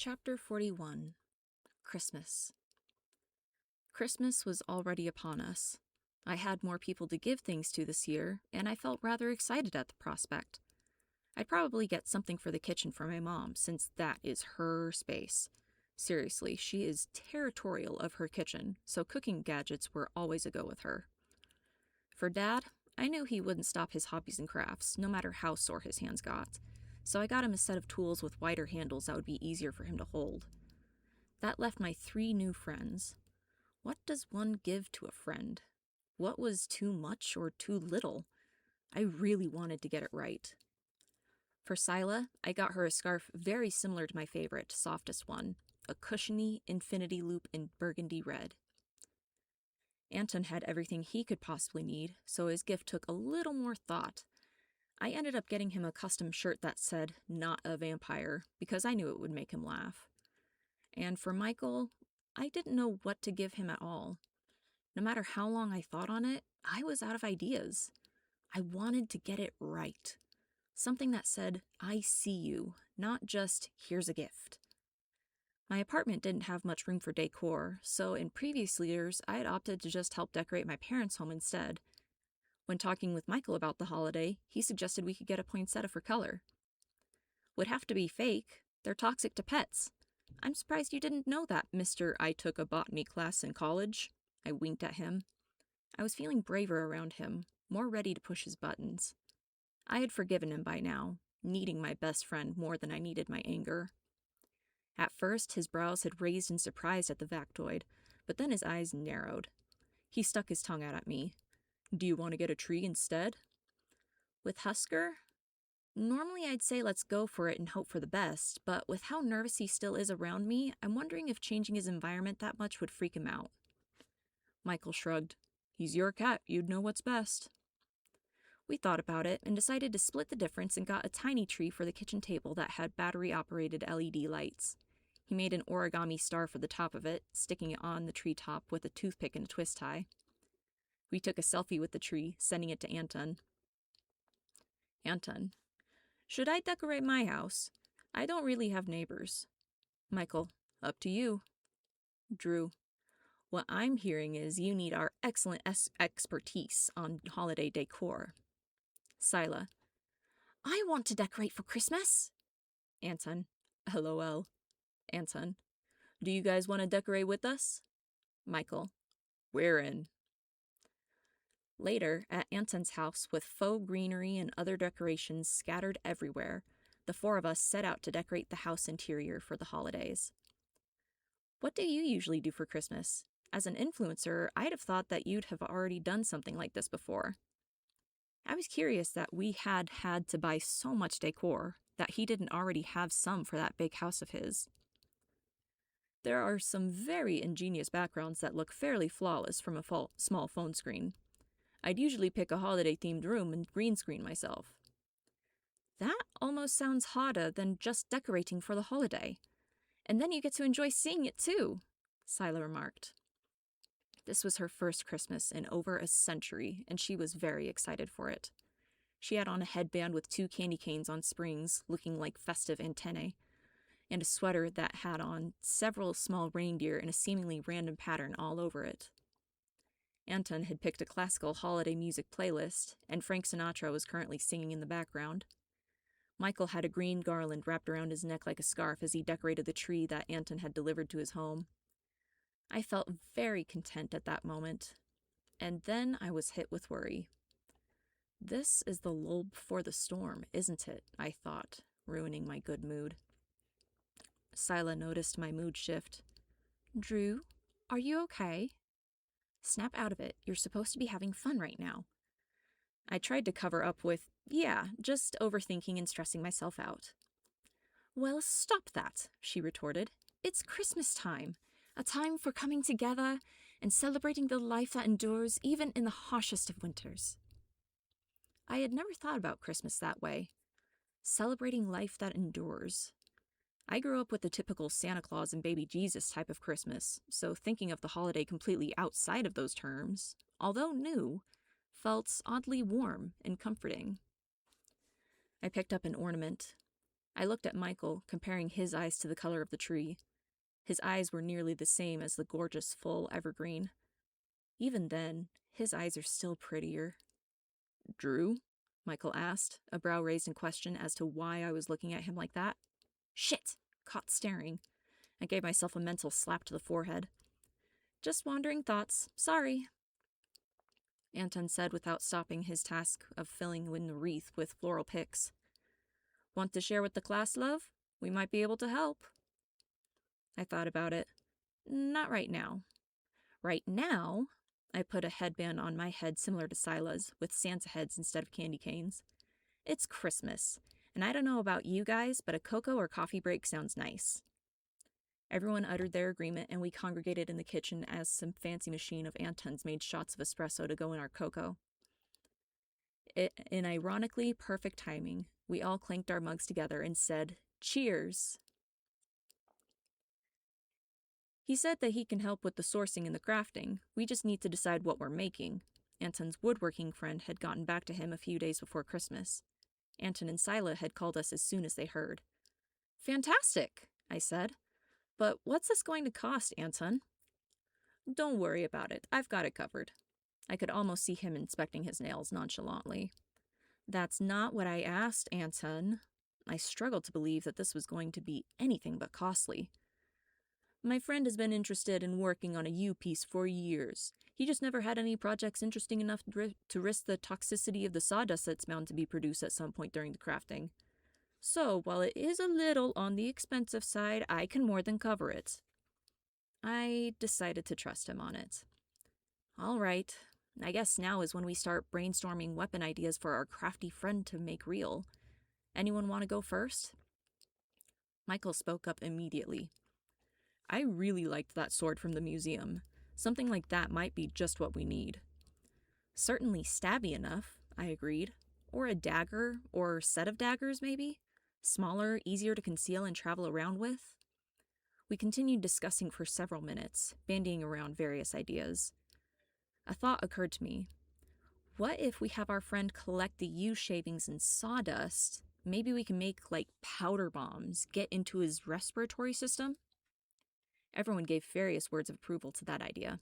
Chapter 41 Christmas. Christmas was already upon us. I had more people to give things to this year, and I felt rather excited at the prospect. I'd probably get something for the kitchen for my mom, since that is her space. Seriously, she is territorial of her kitchen, so cooking gadgets were always a go with her. For Dad, I knew he wouldn't stop his hobbies and crafts, no matter how sore his hands got, so I got him a set of tools with wider handles that would be easier for him to hold. That left my 3 new friends. What does one give to a friend? What was too much or too little? I really wanted to get it right. For Scylla, I got her a scarf very similar to my favorite, softest one, a cushiony infinity loop in burgundy red. Anton had everything he could possibly need, so his gift took a little more thought. I ended up getting him a custom shirt that said, "Not a vampire," because I knew it would make him laugh. And for Michael, I didn't know what to give him at all. No matter how long I thought on it, I was out of ideas. I wanted to get it right. Something that said, "I see you," not just, "Here's a gift." My apartment didn't have much room for decor, so in previous years, I had opted to just help decorate my parents' home instead. When talking with Michael about the holiday, he suggested we could get a poinsettia for color. Would have to be fake. They're toxic to pets. I'm surprised you didn't know that, Mr. I took a botany class in college. I winked at him. I was feeling braver around him, more ready to push his buttons. I had forgiven him by now, needing my best friend more than I needed my anger. At first, his brows had raised in surprise at the factoid, but then his eyes narrowed. He stuck his tongue out at me. "Do you want to get a tree instead?" With Husker? Normally I'd say let's go for it and hope for the best, but with how nervous he still is around me, I'm wondering if changing his environment that much would freak him out. Michael shrugged. "He's your cat, you'd know what's best." We thought about it and decided to split the difference and got a tiny tree for the kitchen table that had battery-operated LED lights. He made an origami star for the top of it, sticking it on the tree top with a toothpick and a twist tie. We took a selfie with the tree, sending it to Anton. Anton: "Should I decorate my house? I don't really have neighbors." Michael: "Up to you." Drew: "What I'm hearing is you need our excellent expertise on holiday decor." Scylla: "I want to decorate for Christmas." Anton: "LOL." Anton: "Do you guys want to decorate with us?" Michael: "We're in." Later, at Anton's house, with faux greenery and other decorations scattered everywhere, the 4 of us set out to decorate the house interior for the holidays. What do you usually do for Christmas? As an influencer, I'd have thought that you'd have already done something like this before. I was curious that we had to buy so much decor, that he didn't already have some for that big house of his. There are some very ingenious backgrounds that look fairly flawless from a small phone screen. I'd usually pick a holiday-themed room and green screen myself. That almost sounds harder than just decorating for the holiday. And then you get to enjoy seeing it too, Scylla remarked. This was her first Christmas in over a century, and she was very excited for it. She had on a headband with 2 candy canes on springs, looking like festive antennae, and a sweater that had on several small reindeer in a seemingly random pattern all over it. Anton had picked a classical holiday music playlist, and Frank Sinatra was currently singing in the background. Michael had a green garland wrapped around his neck like a scarf as he decorated the tree that Anton had delivered to his home. I felt very content at that moment, and then I was hit with worry. This is the lull before the storm, isn't it? I thought, ruining my good mood. Scylla noticed my mood shift. "Drew, are you okay?" "Snap out of it. You're supposed to be having fun right now." I tried to cover up with, "Yeah, just overthinking and stressing myself out." "Well, stop that," she retorted. "It's Christmas time. A time for coming together and celebrating the life that endures even in the harshest of winters." I had never thought about Christmas that way. Celebrating life that endures. I grew up with the typical Santa Claus and baby Jesus type of Christmas, so thinking of the holiday completely outside of those terms, although new, felt oddly warm and comforting. I picked up an ornament. I looked at Michael, comparing his eyes to the color of the tree. His eyes were nearly the same as the gorgeous full evergreen. Even then, his eyes are still prettier. Drew? Michael asked, a brow raised in question as to why I was looking at him like that. Shit! Caught staring. I gave myself a mental slap to the forehead. Just wandering thoughts. Sorry. Anton said without stopping his task of filling in the wreath with floral picks. Want to share with the class, love? We might be able to help. I thought about it. Not right now. Right now, I put a headband on my head similar to Sila's, with Santa heads instead of candy canes. It's Christmas, and I don't know about you guys, but a cocoa or coffee break sounds nice. Everyone uttered their agreement, and we congregated in the kitchen as some fancy machine of Anton's made shots of espresso to go in our cocoa. In ironically perfect timing, we all clanked our mugs together and said, "Cheers!" He said that he can help with the sourcing and the crafting. We just need to decide what we're making. Anton's woodworking friend had gotten back to him a few days before Christmas. Anton and Sila had called us as soon as they heard. Fantastic, I said. But what's this going to cost, Anton? Don't worry about it. I've got it covered. I could almost see him inspecting his nails nonchalantly. That's not what I asked, Anton. I struggled to believe that this was going to be anything but costly. My friend has been interested in working on a U piece for years. He just never had any projects interesting enough to risk the toxicity of the sawdust that's bound to be produced at some point during the crafting. So, while it is a little on the expensive side, I can more than cover it. I decided to trust him on it. All right, I guess now is when we start brainstorming weapon ideas for our crafty friend to make real. Anyone want to go first? Michael spoke up immediately. I really liked that sword from the museum. Something like that might be just what we need. Certainly stabby enough, I agreed. Or a dagger, or set of daggers, maybe? Smaller, easier to conceal and travel around with? We continued discussing for several minutes, bandying around various ideas. A thought occurred to me. What if we have our friend collect the U shavings and sawdust? Maybe we can make, powder bombs, get into his respiratory system? Everyone gave various words of approval to that idea.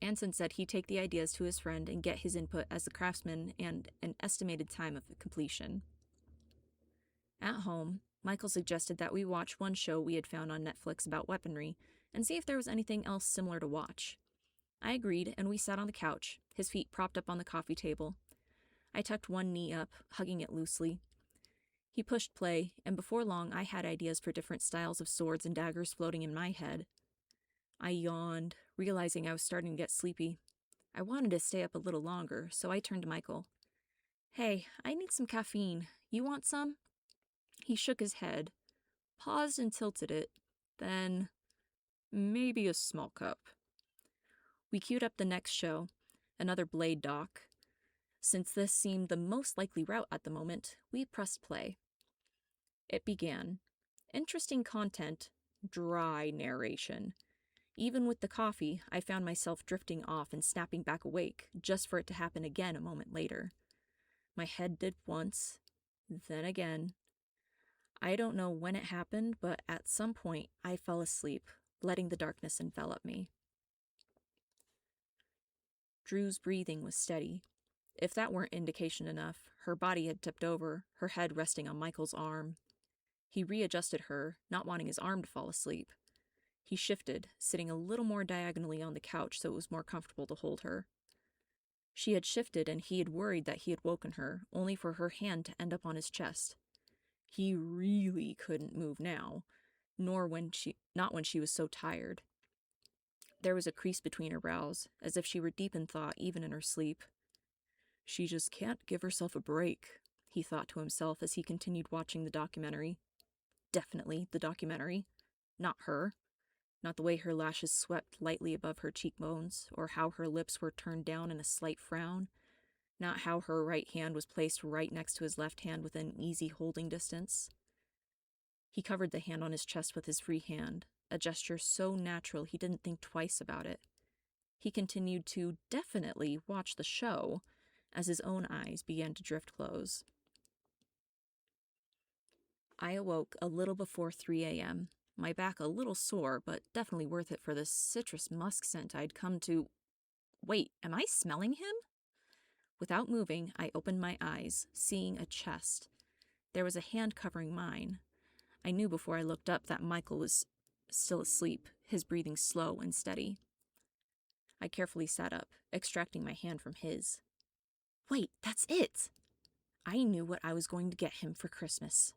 Anson said he'd take the ideas to his friend and get his input as the craftsman and an estimated time of completion. At home, Michael suggested that we watch one show we had found on Netflix about weaponry and see if there was anything else similar to watch. I agreed, and we sat on the couch, his feet propped up on the coffee table. I tucked one knee up, hugging it loosely. He pushed play, and before long I had ideas for different styles of swords and daggers floating in my head. I yawned, realizing I was starting to get sleepy. I wanted to stay up a little longer, so I turned to Michael. Hey, I need some caffeine. You want some? He shook his head, paused and tilted it, then maybe a small cup. We queued up the next show, another blade doc. Since this seemed the most likely route at the moment, we pressed play. It began. Interesting content, dry narration. Even with the coffee, I found myself drifting off and snapping back awake, just for it to happen again a moment later. My head did once, then again. I don't know when it happened, but at some point I fell asleep, letting the darkness envelop me. Drew's breathing was steady. If that weren't indication enough, her body had tipped over, her head resting on Michael's arm. He readjusted her, not wanting his arm to fall asleep. He shifted, sitting a little more diagonally on the couch so it was more comfortable to hold her. She had shifted, and he had worried that he had woken her, only for her hand to end up on his chest. He really couldn't move now, not when she was so tired. There was a crease between her brows, as if she were deep in thought even in her sleep. She just can't give herself a break, he thought to himself as he continued watching the documentary. Definitely the documentary, not her. Not the way her lashes swept lightly above her cheekbones, or how her lips were turned down in a slight frown. Not how her right hand was placed right next to his left hand within easy holding distance. He covered the hand on his chest with his free hand, a gesture so natural he didn't think twice about it. He continued to definitely watch the show as his own eyes began to drift close. I awoke a little before 3 a.m., my back a little sore, but definitely worth it for the citrus musk scent I'd come to. Wait, am I smelling him? Without moving, I opened my eyes, seeing a chest. There was a hand covering mine. I knew before I looked up that Michael was still asleep, his breathing slow and steady. I carefully sat up, extracting my hand from his. Wait, that's it! I knew what I was going to get him for Christmas.